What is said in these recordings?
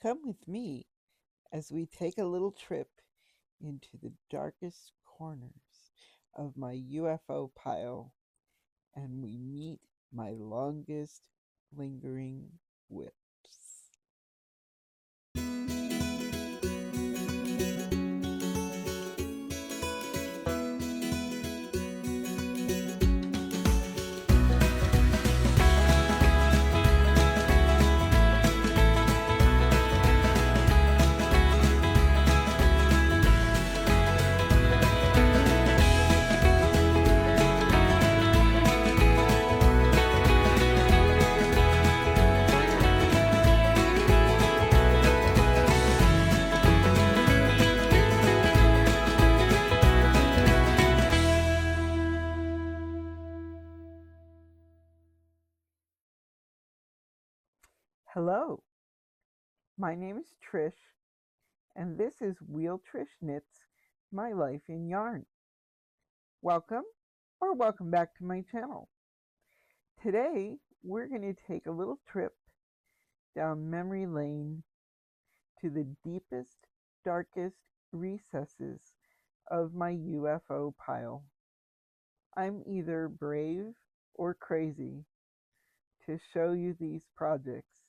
Come with me as we take a little trip into the darkest corners of my UFO pile and we meet my longest lingering whips. Hello, my name is Trish, and this is WheelTrish Knits My Life in Yarn. Welcome or welcome back to my channel. Today, we're going to take a little trip down memory lane to the deepest, darkest recesses of my UFO pile. I'm either brave or crazy to show you these projects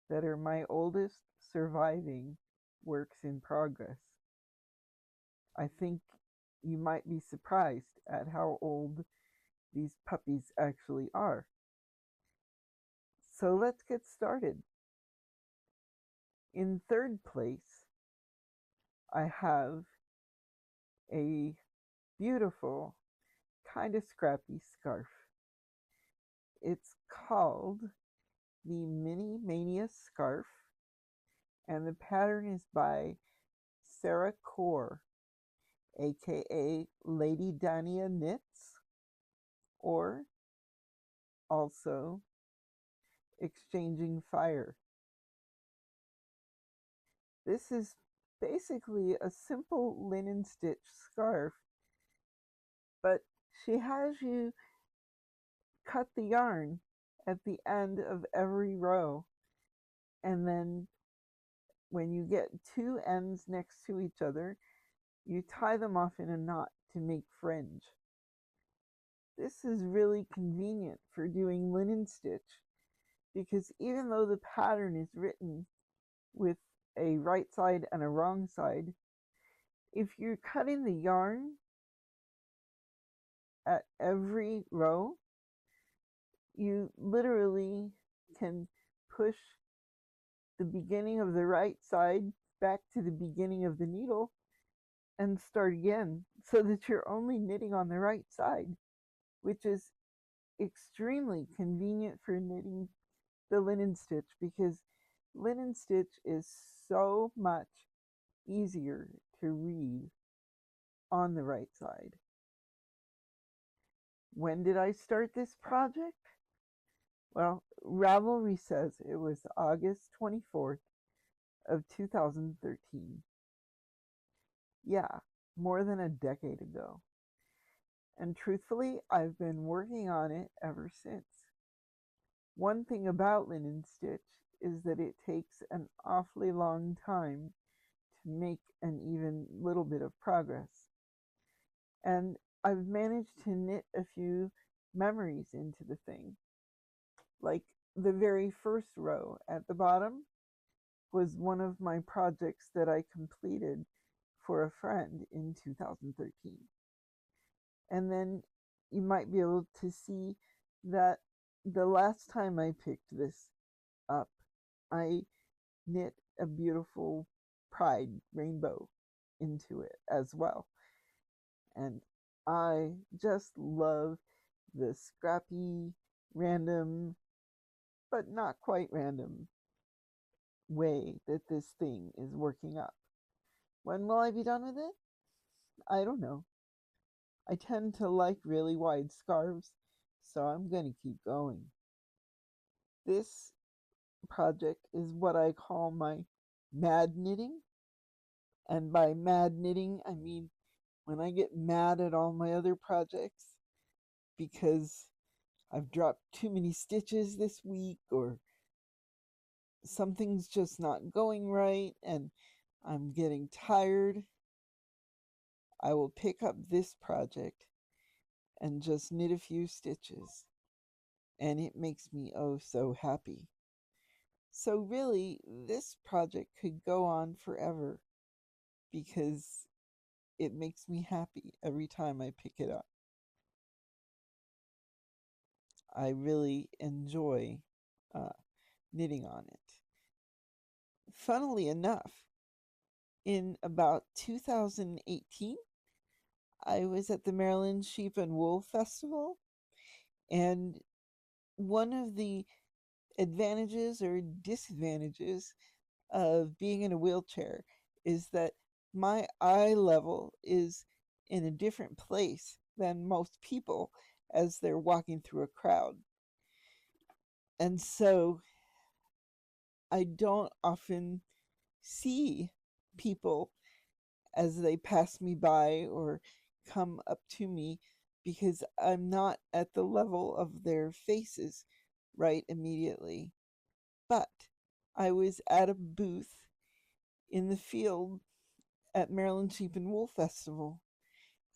that are my oldest surviving works in progress. I think you might be surprised at how old these puppies actually are. So let's get started. In third place, I have a beautiful, kind of scrappy scarf. It's called the Mini Mania Scarf, and the pattern is by Sarah Core, aka Lady Dania Knits, or also Exchanging Fire. This is basically a simple linen stitch scarf, but she has you cut the yarn at the end of every row, and then when you get two ends next to each other, you tie them off in a knot to make fringe. This is really convenient for doing linen stitch because even though the pattern is written with a right side and a wrong side, if you're cutting the yarn at every row, you literally can push the beginning of the right side back to the beginning of the needle and start again so that you're only knitting on the right side, which is extremely convenient for knitting the linen stitch because linen stitch is so much easier to read on the right side. When did I start this project? Well, Ravelry says it was August 24th of 2013. Yeah, more than a decade ago. And truthfully, I've been working on it ever since. One thing about linen stitch is that it takes an awfully long time to make an even little bit of progress. And I've managed to knit a few memories into the thing. Like the very first row at the bottom was one of my projects that I completed for a friend in 2013. And then you might be able to see that the last time I picked this up, I knit a beautiful pride rainbow into it as well. And I just love the scrappy, random, but not quite random way that this thing is working up. When will I be done with it? I don't know. I tend to like really wide scarves, so I'm going to keep going. This project is what I call my mad knitting. And by mad knitting, I mean when I get mad at all my other projects because I've dropped too many stitches this week or something's just not going right and I'm getting tired, I will pick up this project and just knit a few stitches, and it makes me oh so happy. So, really, this project could go on forever because it makes me happy every time I pick it up. I really enjoy uh, knitting on it. Funnily enough, in about 2018, I was at the Maryland Sheep and Wool Festival, and one of the advantages or disadvantages of being in a wheelchair is that my eye level is in a different place than most people as they're walking through a crowd. And so I don't often see people as they pass me by or come up to me because I'm not at the level of their faces right immediately. But I was at a booth in the field at Maryland Sheep and Wool Festival,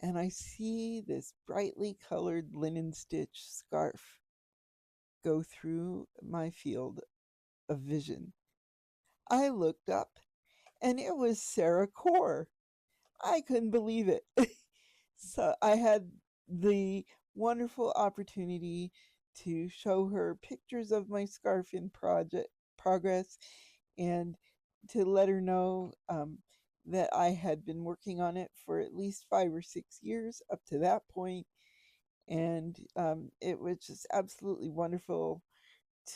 and I see this brightly colored linen stitch scarf go through my field of vision. I looked up, and it was Sarah Core. I couldn't believe it. So I had the wonderful opportunity to show her pictures of my scarf in progress and to let her know that I had been working on it for at least 5 or 6 years up to that point. And it was just absolutely wonderful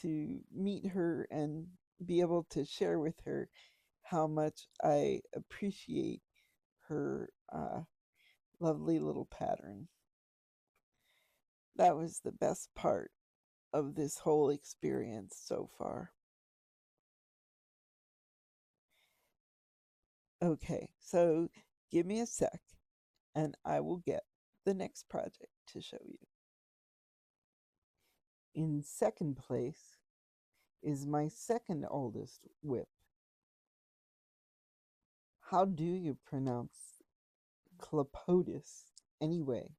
to meet her and be able to share with her how much I appreciate her lovely little pattern. That was the best part of this whole experience so far. Okay, so give me a sec and I will get the next project to show you. In second place is my second oldest whip. How do you pronounce Clopotis anyway?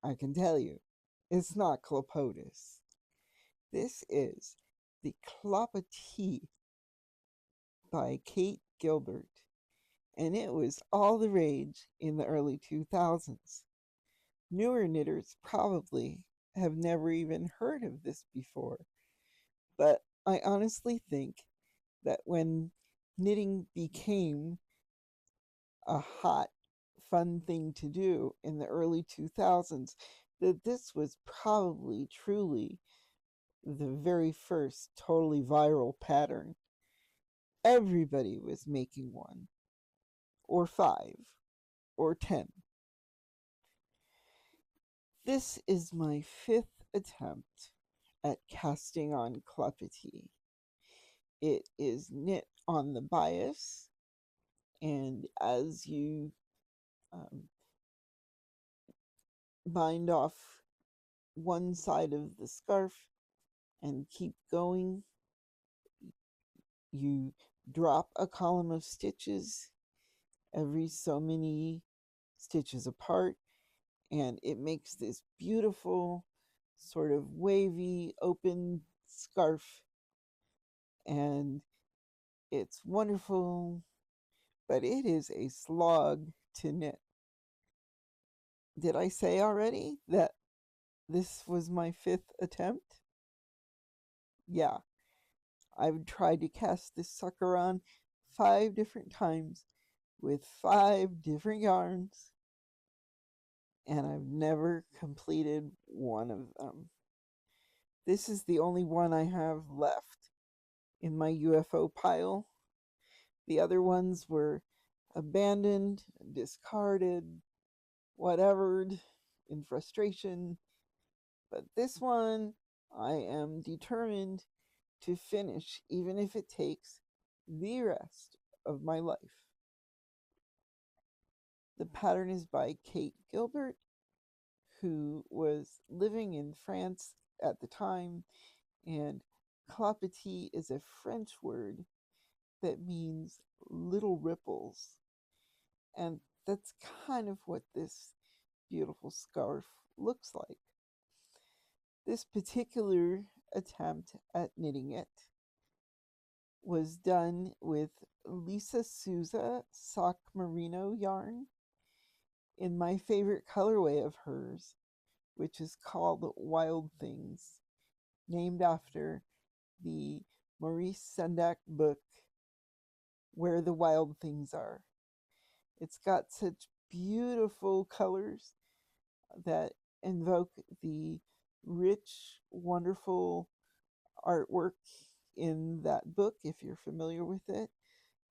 I can tell you, it's not Clopotis. This is the Clopati by Kate Gilbert, and it was all the rage in the early 2000s. Newer knitters probably have never even heard of this before, but I honestly think that when knitting became a hot, fun thing to do in the early 2000s, that this was probably truly the very first totally viral pattern. Everybody was making one, or 5, or 10. This is my 5th attempt at casting on Clepity. It is knit on the bias, and as you bind off one side of the scarf and keep going, you drop a column of stitches every so many stitches apart, and it makes this beautiful sort of wavy open scarf, and it's wonderful, but it is a slog to knit. Did I say already that this was my 5th attempt? Yeah, I've tried to cast this sucker on 5 different times with 5 different yarns, and I've never completed one of them. This is the only one I have left in my UFO pile. The other ones were abandoned, discarded, whatevered in frustration. But this one, I am determined to finish, even if it takes the rest of my life. The pattern is by Kate Gilbert, who was living in France at the time and Clapotis is a French word that means little ripples. And that's kind of what this beautiful scarf looks like. This particular attempt at knitting it was done with Lisa Souza sock merino yarn in my favorite colorway of hers, which is called Wild Things, named after the Maurice Sendak book, Where the Wild Things Are. It's got such beautiful colors that invoke the rich, wonderful artwork in that book, if you're familiar with it.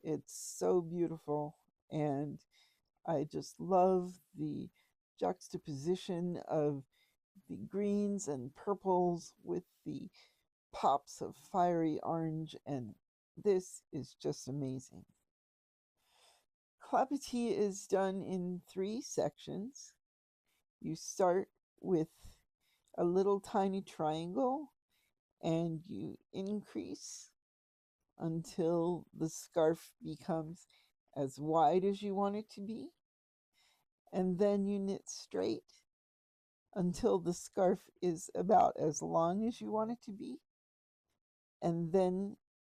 It's so beautiful, and I just love the juxtaposition of the greens and purples with the pops of fiery orange, and this is just amazing. Clapotis is done in 3 sections. You start with a little tiny triangle and you increase until the scarf becomes as wide as you want it to be. And then you knit straight until the scarf is about as long as you want it to be. And then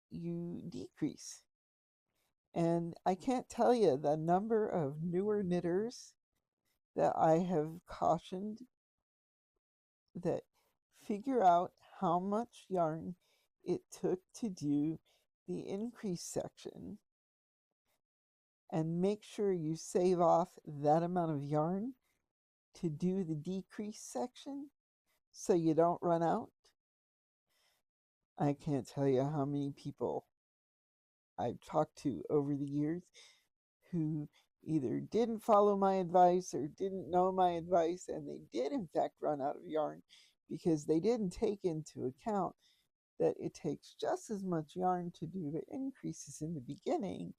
you decrease. And I can't tell you the number of newer knitters that I have cautioned that figure out how much yarn it took to do the increase section and make sure you save off that amount of yarn to do the decrease section so you don't run out. I can't tell you how many people I've talked to over the years who either didn't follow my advice or didn't know my advice, and they did in fact run out of yarn because they didn't take into account that it takes just as much yarn to do the increases in the beginning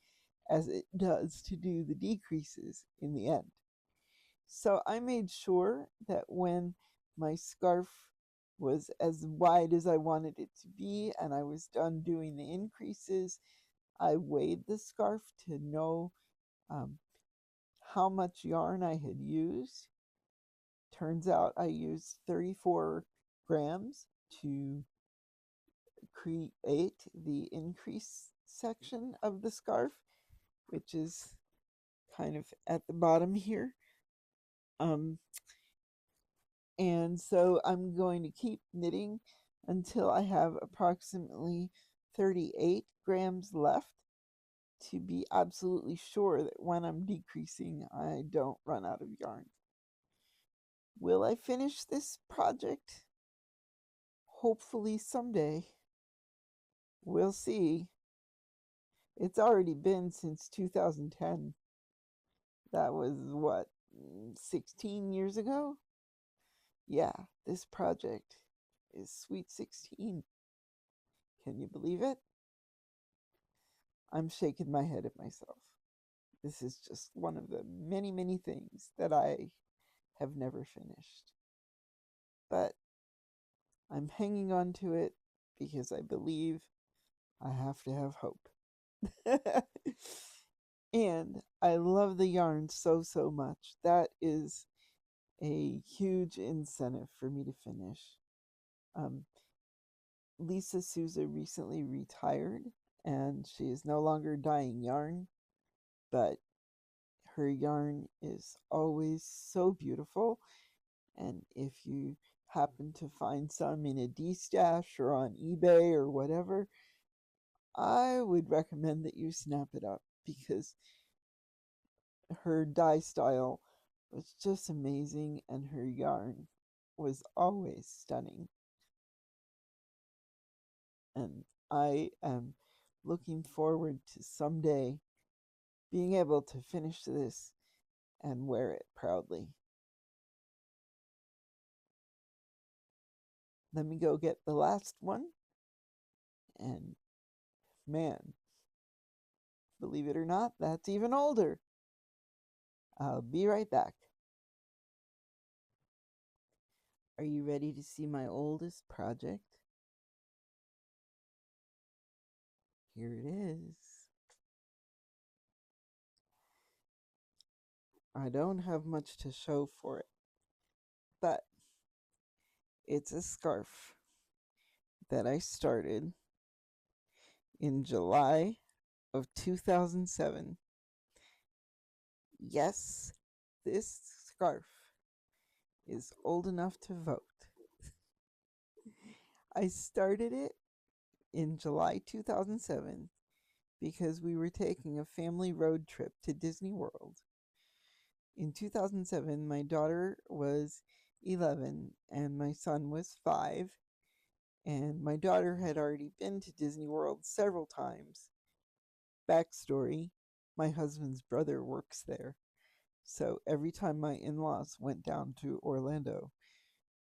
as it does to do the decreases in the end. So I made sure that when my scarf was as wide as I wanted it to be and I was done doing the increases, I weighed the scarf to know how much yarn I had used. Turns out I used 34 grams to create the increase section of the scarf, which is kind of at the bottom here. And so I'm going to keep knitting until I have approximately 38 grams left to be absolutely sure that when I'm decreasing, I don't run out of yarn. Will I finish this project? Hopefully someday. We'll see. It's already been since 2010. That was what, 16 years ago? Yeah, this project is sweet 16. Can you believe it? I'm shaking my head at myself. This is just one of the many, many things that I have never finished. But I'm hanging on to it because I believe I have to have hope. And I love the yarn so, so much. That is a huge incentive for me to finish. Lisa Souza recently retired, and she is no longer dyeing yarn, but her yarn is always so beautiful. And if you happen to find some in a D-stash or on eBay or whatever, I would recommend that you snap it up because her dye style was just amazing and her yarn was always stunning. And I am looking forward to someday being able to finish this and wear it proudly. Let me go get the last one. And man, believe it or not, that's even older. I'll be right back. Are you ready to see my oldest project? Here it is. I don't have much to show for it, but it's a scarf that I started in July of 2007. Yes, this scarf is old enough to vote. I started it in July 2007 because we were taking a family road trip to Disney World. In 2007, my daughter was 11 and my son was 5, and my daughter had already been to Disney World several times. Backstory, my husband's brother works there. So every time my in laws went down to Orlando,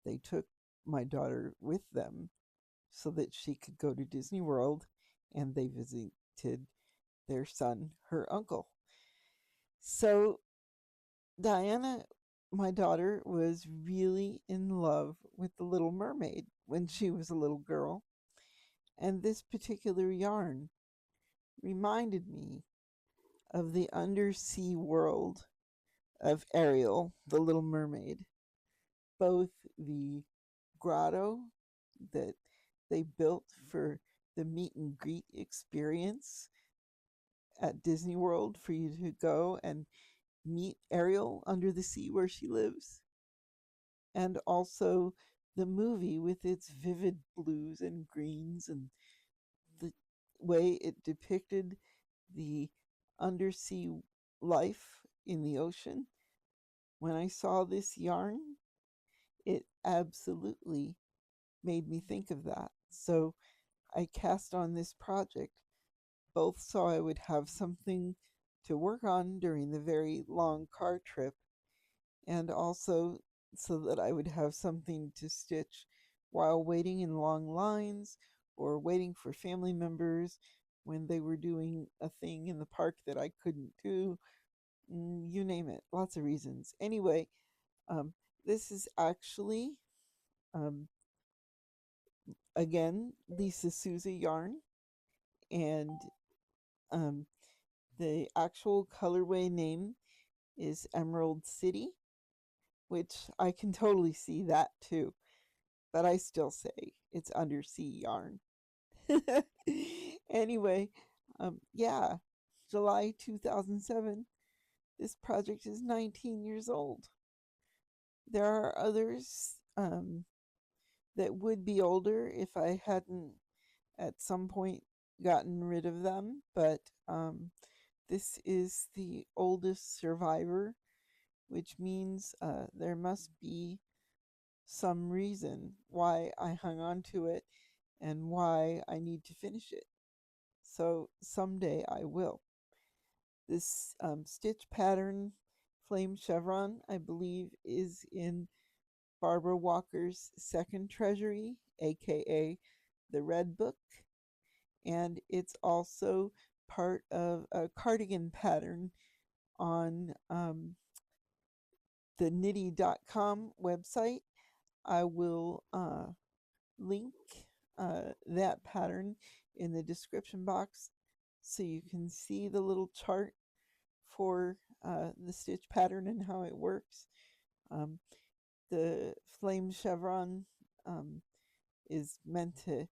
they took my daughter with them so that she could go to Disney World, and they visited their son, her uncle. So Diana, my daughter, was really in love with the Little Mermaid when she was a little girl, and this particular yarn reminded me of the undersea world of Ariel, the Little Mermaid. Both the grotto that they built for the meet and greet experience at Disney World for you to go and meet Ariel under the sea where she lives, and also the movie with its vivid blues and greens and the way it depicted the undersea life in the ocean. When I saw this yarn, it absolutely made me think of that. So I cast on this project, both so I would have something to work on during the very long car trip, and also so that I would have something to stitch while waiting in long lines or waiting for family members when they were doing a thing in the park that I couldn't do. You name it, lots of reasons. Anyway, um, this is actually, um, again, Lisa Souza yarn, and um, the actual colorway name is Emerald City, which I can totally see that too, but I still say it's undersea yarn. Anyway, yeah, July 2007. This project is 19 years old. There are others that would be older if I hadn't at some point gotten rid of them, but this is the oldest survivor, which means there must be some reason why I hung on to it and why I need to finish it. So someday I will. This stitch pattern, Flame Chevron, I believe, is in Barbara Walker's Second Treasury, aka the Red Book, and it's also part of a cardigan pattern on the knitty.com website. I will link that pattern in the description box so you can see the little chart for the stitch pattern and how it works. Um, the flame chevron is meant to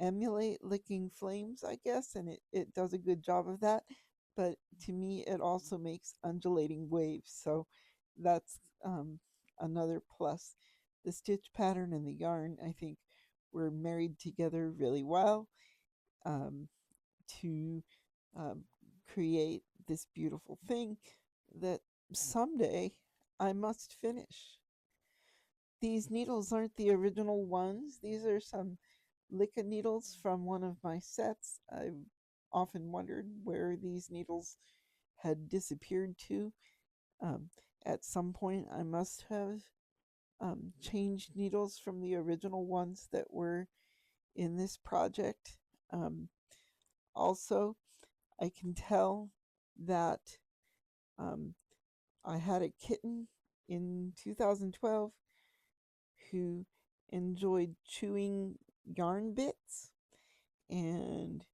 emulate licking flames, I guess, and it does a good job of that. But to me, it also makes undulating waves, so that's another plus. The stitch pattern and the yarn, I think, were married together really well um, to um, create this beautiful thing that someday I must finish. These needles aren't the original ones. These are some Licca needles from one of my sets. I've often wondered where these needles had disappeared to. Um, at some point, I must have changed needles from the original ones that were in this project. Um, Also, I can tell that um, I had a kitten in 2012 who enjoyed chewing yarn bits, and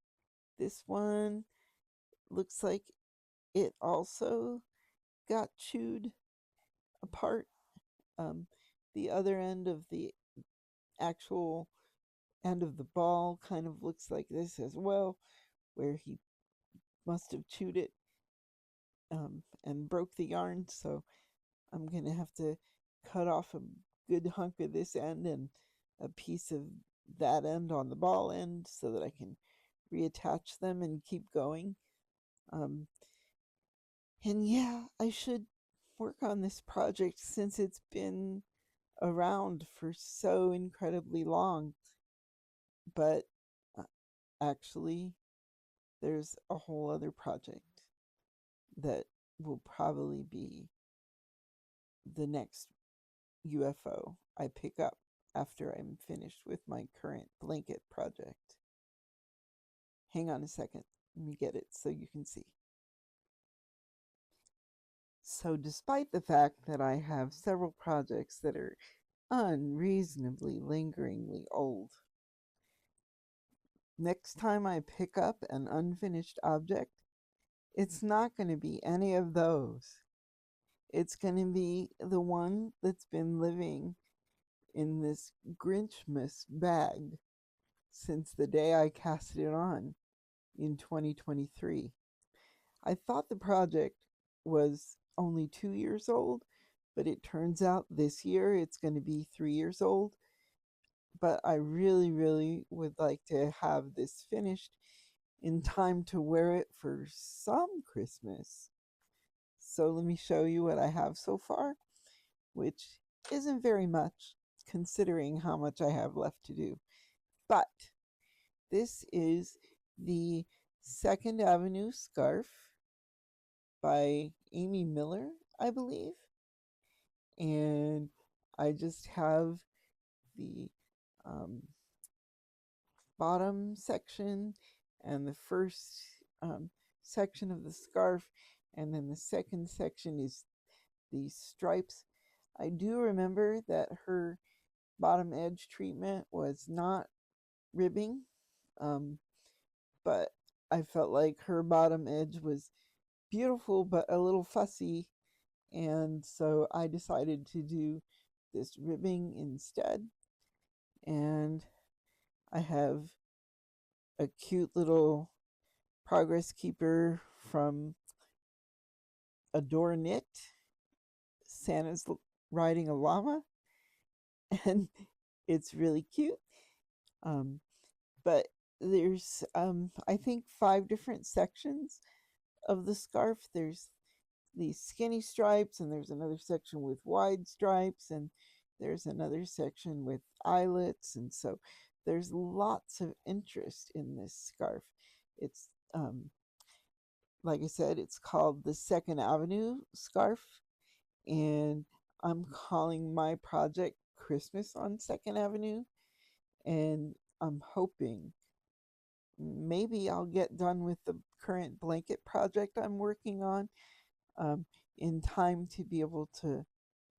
This one looks like it also got chewed apart. Um, the other end of the actual end of the ball kind of looks like this as well, where he must have chewed it and broke the yarn. So I'm going to have to cut off a good hunk of this end and a piece of that end on the ball end so that I can reattach them and keep going. Um, and yeah, I should work on this project since it's been around for so incredibly long. But actually, there's a whole other project that will probably be the next UFO I pick up after I'm finished with my current blanket project. Hang on a second. Let me get it so you can see. So despite the fact that I have several projects that are unreasonably lingeringly old, next time I pick up an unfinished object, it's not going to be any of those. It's going to be the one that's been living in this Grinchmas bag since the day I cast it on in 2023. I thought the project was only 2 years old, but it turns out this year it's going to be 3 years old. But I really, really would like to have this finished in time to wear it for some Christmas. So let me show you what I have so far, which isn't very much considering how much I have left to do. But this is the Second Avenue scarf by Amy Miller, I believe. And I just have the bottom section and the first section of the scarf, and then the second section is these stripes. I do remember that her bottom edge treatment was not ribbing, but I felt like her bottom edge was beautiful but a little fussy, and so I decided to do this ribbing instead. And I have a cute little progress keeper from Adore Knit. Santa's riding a llama, and it's really cute. But there's, I think, 5 different sections of the scarf. There's these skinny stripes, and there's another section with wide stripes, and there's another section with eyelets, and so there's lots of interest in this scarf. It's like I said, it's called the Second Avenue scarf, and I'm calling my project Christmas on Second Avenue, and I'm hoping maybe I'll get done with the current blanket project I'm working on in time to be able to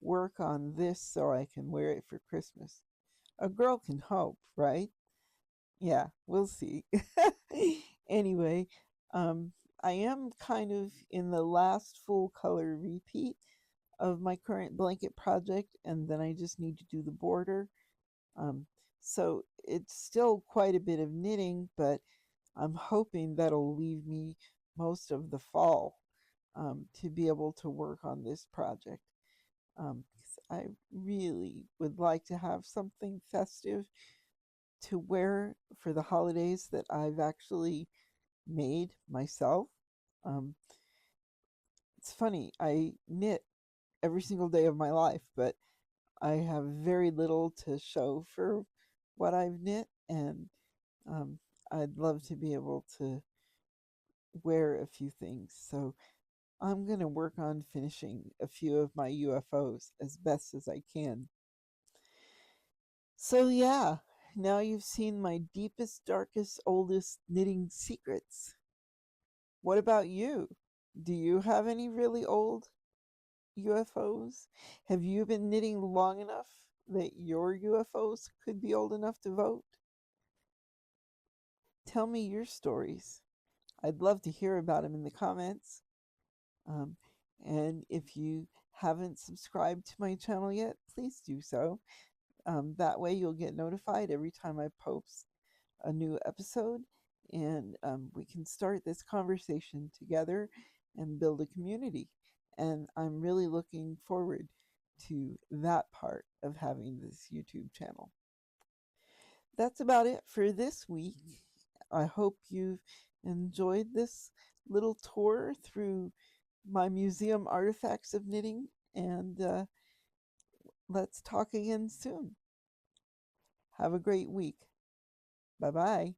work on this so I can wear it for Christmas. A girl can hope, right? Yeah, we'll see. Anyway, I am kind of in the last full color repeat of my current blanket project, and then I just need to do the border. So it's still quite a bit of knitting, but I'm hoping that'll leave me most of the fall to be able to work on this project. Because I really would like to have something festive to wear for the holidays that I've actually made myself. Um, it's funny, I knit every single day of my life, but I have very little to show for what I've knit, and I'd love to be able to wear a few things. So I'm going to work on finishing a few of my UFOs as best as I can. So yeah, now you've seen my deepest, darkest, oldest knitting secrets. What about you? Do you have any really old UFOs? Have you been knitting long enough that your UFOs could be old enough to vote? Tell me your stories. I'd love to hear about them in the comments. Um, and if you haven't subscribed to my channel yet, please do so. That way you'll get notified every time I post a new episode, and we can start this conversation together and build a community. And I'm really looking forward to that part of having this YouTube channel. That's about it for this week. I hope you've enjoyed this little tour through my museum artifacts of knitting, and let's talk again soon. Have a great week. Bye-bye.